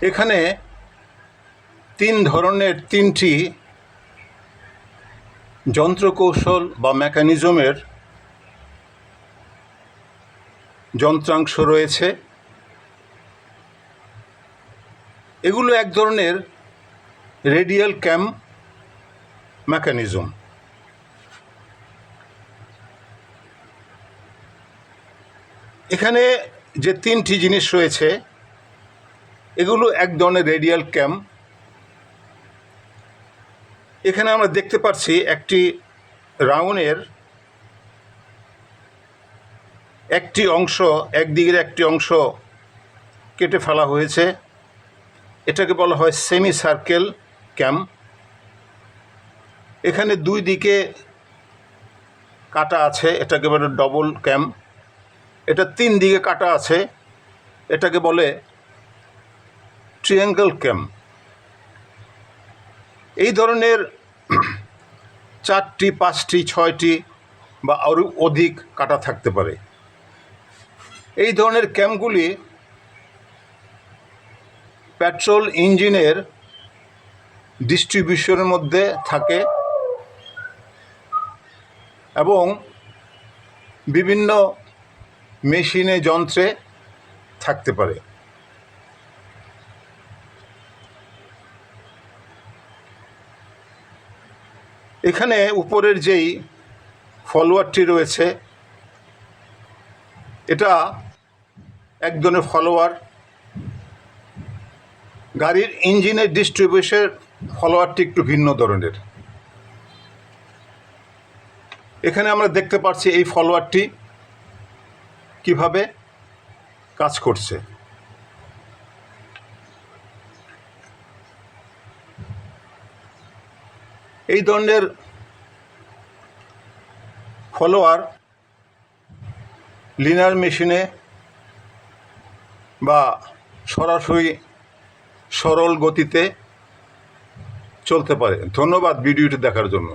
এখানে তিন ধরনের তিনটি যন্ত্রকৌশল বা মেকানিজমের যন্ত্রাংশ রয়েছে। এগুলো এক ধরনের রেডিয়াল ক্যাম মেকানিজম। এখানে যে তিনটি জিনিস রয়েছে এগুলো এক ধরনের রেডিয়াল ক্যাম। এখানে আমরা দেখতে পাচ্ছি একটি রাউন্ডের একটি অংশ, একদিকের একটি অংশ কেটে ফেলা হয়েছে। এটাকে বলা হয় সেমি সার্কেল ক্যাম। এখানে দুই দিকে কাটা আছে, এটাকে বলে ডবল ক্যাম। এটা তিন দিকে কাটা আছে, এটাকে বলে ট্রায়াঙ্গল ক্যাম। এই ধরনের 4টি, 5টি, 6টি বা আরও অধিক কাটা থাকতে পারে। এই ধরনের ক্যামগুলি পেট্রোল ইঞ্জিনের ডিস্ট্রিবিউশনের মধ্যে থাকে এবং বিভিন্ন মেশিনে, যন্ত্রে থাকতে পারে। এখানে উপরের যেই ফলোয়ারটি রয়েছে এটা এক ধরনের ফলোয়ার। গাড়ির ইঞ্জিনের ডিস্ট্রিবিউশন ফলোয়ারটি একটু ভিন্ন ধরনের। এখানে আমরা দেখতে পাচ্ছি এই ফলোয়ারটি কিভাবে কাজ করছে। এই ধরনের ফলোয়ার লিনার মেশিনে বা সরাসরি সরল গতিতে চলতে পারে। ধন্যবাদ ভিডিওটি দেখার জন্য।